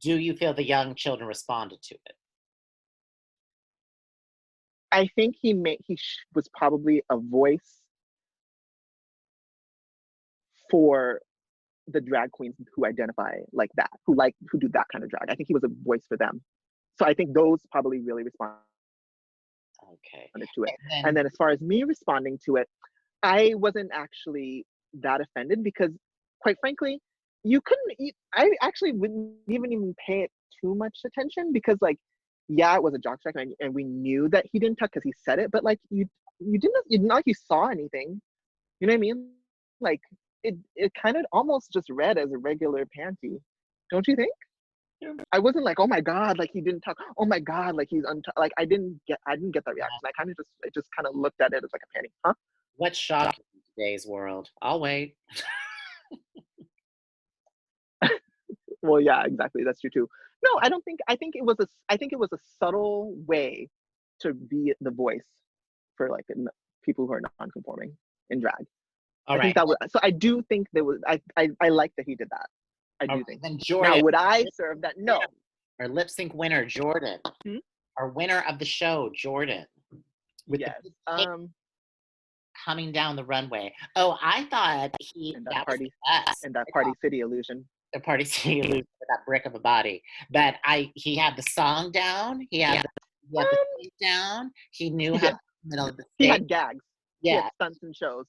Do you feel the young children responded to it? I think was probably a voice for the drag queens who identify like that, who do that kind of drag. I think he was a voice for them. So I think those probably really responded Okay. to it. And then And then as far as me responding to it, I wasn't actually that offended because quite frankly, you couldn't I actually wouldn't even pay it too much attention because like yeah, it was a jock strike and we knew that he didn't tuck because he said it, but like you not like you saw anything. You know what I mean? Like it kind of almost just read as a regular panty. Don't you think? I wasn't like, oh my god, like he didn't talk. Oh my god, like like I didn't get that reaction. I just kind of looked at it as like a panty, huh? what's shocking in today's world? I'll wait. Well, yeah, exactly. That's true too. No, I don't think. I think it was a subtle way to be the voice for like people who are non-conforming in drag. All I think right. that was so. I do think there was. I like that he did that. I All do right. think. Then Now, Jordan, would I serve that? No. our lip sync winner, Jordan, Hmm? our winner of the show, Jordan, with the Yes. big cake coming down the runway. Oh, I thought And that that was the party best. and that I Party thought City illusion. the party scene with that brick of a body. But he had the song down. He had the Um, stage down. He knew he how did. to middle of the He stage. had gags. He had Yeah. stunts and shows.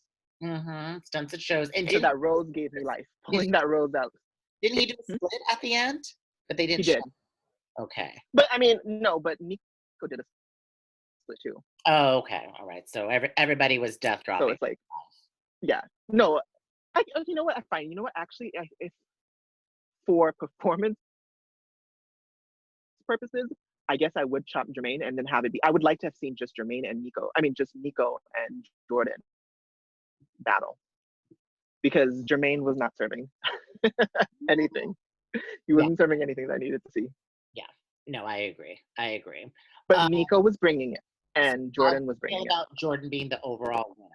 Stunts and shows. And So that rose gave me life. did Pulling that rose out. didn't he do a Hmm? split at the end? But they He didn't show. did. Okay. But I mean, no, but Nico did a split too. Oh, okay. All right. So everybody was death So dropping. it's like, yeah. No, you know what? I find, you know what? Actually, if for performance purposes, I guess I would chop Jermaine and then have it be. I would like to have seen just Jermaine and Nico. I mean, just Nico and Jordan battle because Jermaine was not serving anything. He Yeah. wasn't serving anything that I needed to see. Yeah. No, I agree. I agree. But Nico was bringing it, and How do Jordan was you feel bringing it. about Jordan being the overall winner?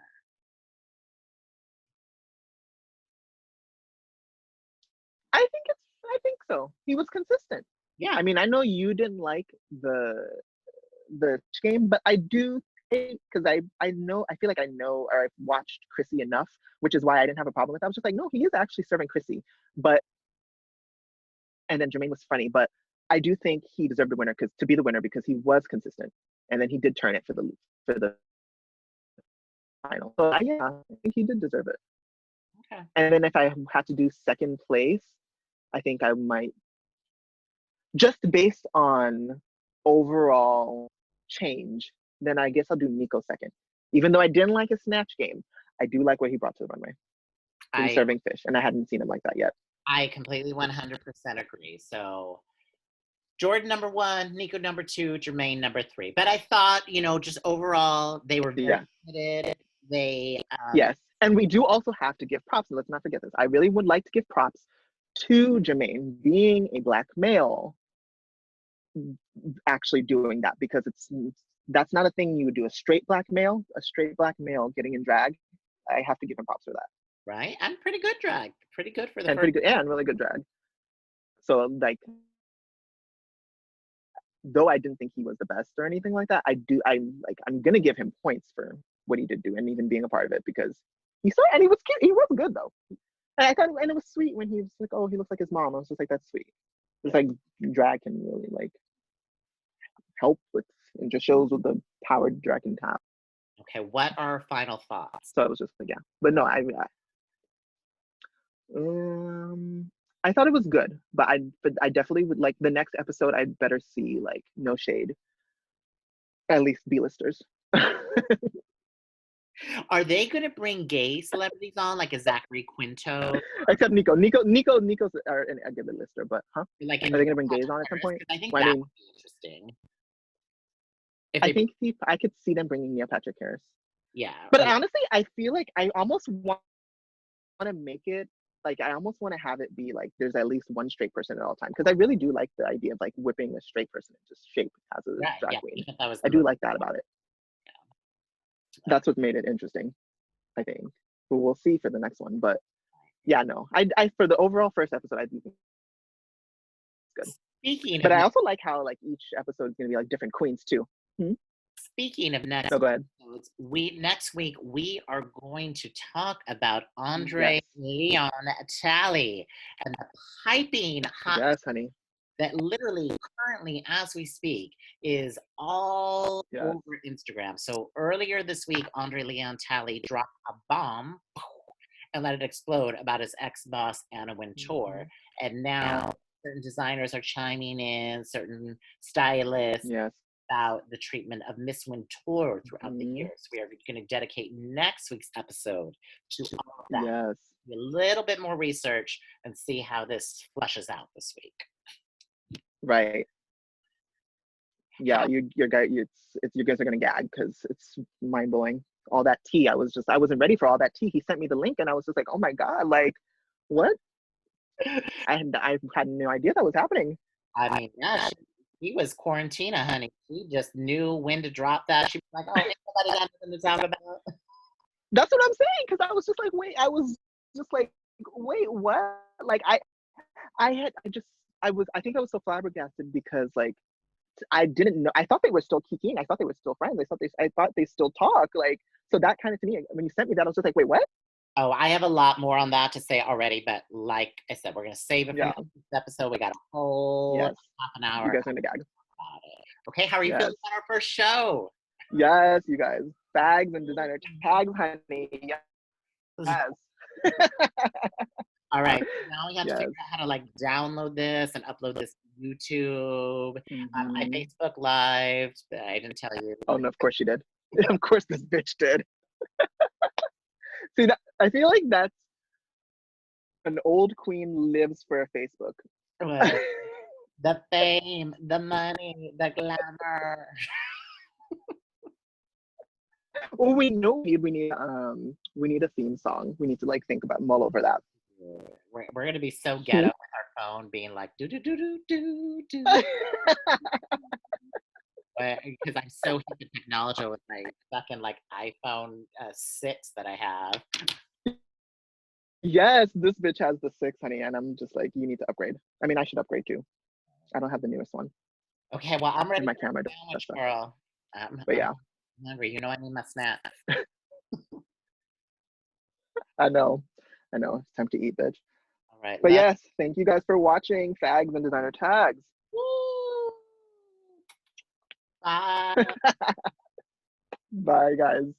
I think so. He was consistent. Yeah. I mean, I know you didn't like the game, but I do think because I feel like I know or I've watched Chrissy enough, which is why I didn't have a problem with that. I was just like, no, he is actually serving Chrissy. But and then Jermaine was funny, but I do think he deserved the winner to be the winner because he was consistent, and then he did turn it for the final. So yeah, I think he did deserve it. Okay. And then if I had to do second place, I think I might just based on overall change, then I guess I'll do Nico second. Even though I didn't like his snatch game, I do like what he brought to the runway. Him I serving fish, and I hadn't seen him like that yet. I completely 100% agree. So Jordan number 1, Nico number 2, Jermaine number 3. But I thought, just overall, they were very Yeah. committed. They Yes. And we do also have to give props, and let's not forget this. I really would like to give props to Jermaine being a Black male, actually doing that, because that's not a thing you would do. A straight Black male getting in drag. I have to give him props for that. Right? And pretty good drag. Pretty good for the And first. pretty good, and really good drag. So like, though I didn't think he was the best or anything like that, I'm gonna give him points for what he did do and even being a part of it, because he was cute. He was good though. And I thought, and it was sweet when he was like, "Oh, he looks like his mom." I was just like, "That's sweet." It's like drag can really like help with, and just shows what the power drag can have. Okay, what are our final thoughts? So it was just like, yeah, but no, I thought it was good, but I definitely would like the next episode. I'd better see, like, no shade, at least B-listers. Are they going to bring gay celebrities on, like a Zachary Quinto? Except Nico's a good lister, but Like, are they gonna bring gays on at some point? I think Well, that would be interesting. I think I could see them bringing Neil Patrick Harris. Yeah. But honestly, I feel like I almost want to make it like, I almost want to have it be like there's at least one straight person at all time, because I really do like the idea of like whipping a straight person into shape as a drag queen. I do like that about it. Yeah. That's what made it interesting, I think. But we'll see for the next one. But yeah, no, I for the overall first episode, I do think it's good. But I also like how like each episode is gonna be like different queens too. Speaking of next, go ahead. Next week we are going to talk about Andre Leon Talley and the piping hot. Yes, honey. That literally currently, as we speak, is all over Instagram. So earlier this week, Andre Leon Talley dropped a bomb and let it explode about his ex-boss, Anna Wintour. And now certain designers are chiming in, certain stylists, about the treatment of Miss Wintour throughout the years. We are going to dedicate next week's episode to all of that. Yes. A little bit more research and see how this flushes out this week. Right. Yeah, you guys are gonna gag because it's mind blowing. All that tea, I wasn't ready for all that tea. He sent me the link, and I was just like, oh my god, like, what? I had no idea that was happening. I mean, yeah, he was quarantina, honey. He just knew when to drop that. She was like, oh, ain't nobody got nothing to talk about. That's what I'm saying, because I was just like, wait, what? Like, I think I was so flabbergasted because, like, I didn't know. I thought they were still kicking. I thought they were still friends. I thought they still talk. Like, so that kind of, to me, when you sent me that, I was just like, wait, what? Oh, I have a lot more on that to say already, but like I said, we're gonna save it for this episode. We got a whole half an hour. You guys are gonna gag. Okay, how are you feeling about our first show? Yes, you guys. Fags and designer tags, honey. Yes. All right, now we have to figure out how to like download this and upload this to YouTube. I Facebook Live, but I didn't tell you. Oh no, of course she did. Of course this bitch did. See, I feel like that's an old queen lives for a Facebook. The fame, the money, the glamour. Well, we know we need a theme song. We need to like mull over that. We're gonna be so ghetto with our phone being like do do do do do do. Because I'm so hip to technology with my fucking like iPhone 6 that I have. Yes, this bitch has the 6, honey, and I'm just like, you need to upgrade. I mean, I should upgrade too. I don't have the newest one. Okay, well, I'm ready. My camera, girl. But yeah, I'm hungry. You know, I need my snack. I know. It's time to eat, bitch. All right. But yes, thank you guys for watching Fags and Designer Tags. Woo! Bye. Bye, guys.